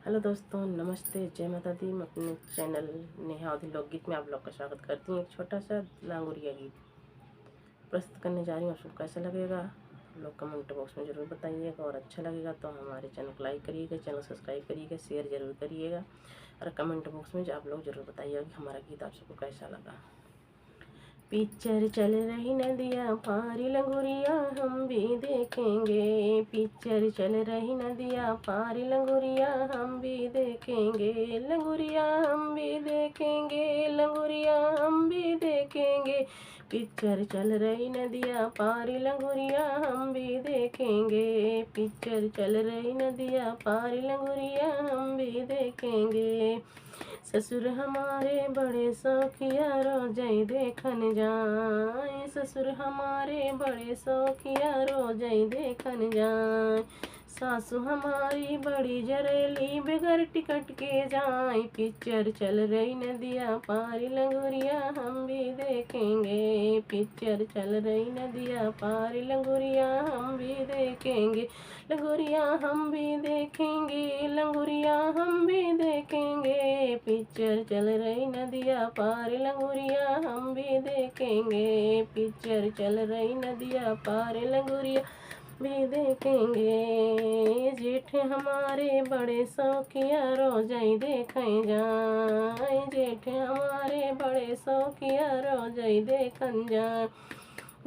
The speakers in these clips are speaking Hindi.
हेलो दोस्तों, नमस्ते, जय माता दी। मैं अपने चैनल नेहा अवधी लोकगीत में आप लोग का स्वागत करती हूँ। एक छोटा सा लांगुरिया गीत प्रस्तुत करने जा रही हूँ। आपको कैसा लगेगा लोग कमेंट बॉक्स में ज़रूर बताइएगा, और अच्छा लगेगा तो हमारे चैनल को लाइक करिएगा, चैनल सब्सक्राइब करिएगा, शेयर ज़रूर करिएगा, और कमेंट बॉक्स में आप लोग ज़रूर बताइएगा कि हमारा गीत आप सबको कैसा लगा। पिक्चर चल रही नदियाँ पारी लंगुरिया हम भी देखेंगे। पिक्चर चल रही नदियाँ पारी लंगुरिया हम भी देखेंगे। लंगुरिया हम भी देखेंगे, लंगुरिया हम भी देखेंगे। पिक्चर चल रही नदियाँ पारी लंगुरिया हम भी देखेंगे। पिक्चर चल रही नदियाँ पारी लंगुरिया हम भी देखेंगे। ससुर हमारे बड़े शौकिया रोजई देखन जाए। ससुर हमारे बड़े शौकिया रोजई देखन जाए। सासू हमारी बड़ी जरेली बगैर टिकट के जाए। पिक्चर चल रही नदियाँ पारी लंगुरिया हम भी देखेंगे। पिक्चर चल रही नदियाँ पारी लंगुरिया हम भी देखेंगे। लंगुरिया हम भी देखेंगे, लंगुरिया हम भी देखेंगे। पिक्चर चल रही नदियाँ पार लंगुरिया हम भी देखेंगे। पिक्चर चल रही नदियाँ पार लंगुरिया भी देखेंगे। जेठ हमारे बड़े शौकिया रोजई देखें जाए। जेठ हमारे बड़े शौकिया रोजई देखन जाए।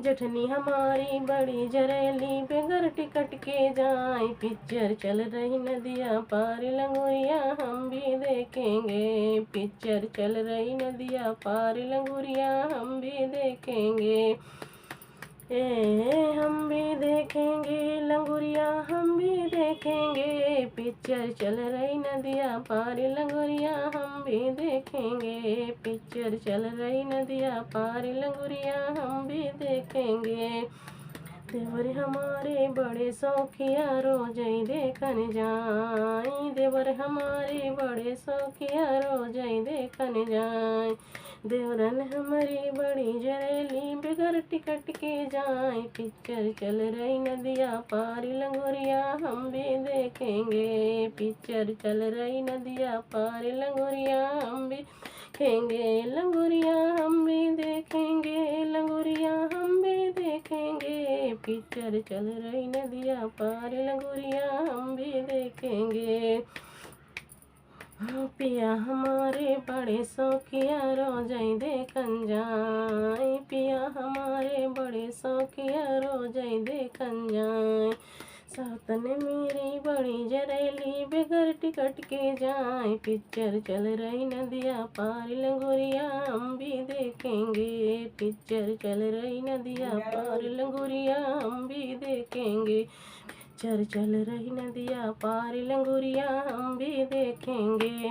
जेठनी हमारी बड़ी जरेली बगैर टिकट के जाए। पिक्चर चल रही नदियाँ पार लंगुरिया हम भी देखेंगे। पिक्चर चल रही नदियाँ पार लंगुरिया हम भी देखेंगे। हम भी देखेंगे, लंगुरिया हम भी देखेंगे। पिक्चर चल रही नदियाँ पार लंगुरिया हम भी देखेंगे। पिक्चर चल रही नदियाँ पार लंगुरिया हम भी देखेंगे। देवर हमारे बड़े शौकिया रोजई देखन जाए। देवर हमारे बड़े शौकिया रोजई देखन जाए। देवरन हमारी बड़ी जरेली बगैर टिकट के जाए। पिक्चर चल रही नदियाँ पारी लंगुरिया हम भी देखेंगे। पिक्चर चल रही नदियाँ पारी लंगुरिया हम भी देखेंगे। लंगुरिया हम भी देखेंगे, लंगुरिया हम भी देखेंगे। पिक्चर चल रही नदियाँ पार लंगुरिया हम भी देखेंगे। पिया हमारे बड़े शौकिया रोजई देखन जाए। पिया हमारे बड़े शौकिया रोजई देखन जाए। सातन मेरी बड़ी जरेली बगैर टिकट के जाए। पिक्चर चल रही नदियाँ पार लंगुरिया हम भी देखेंगे। पिक्चर चल रही नदियाँ पार लंगुरिया हम भी देखेंगे। पिक्चर चल रही नदियाँ पार लंगुरिया हम भी देखेंगे।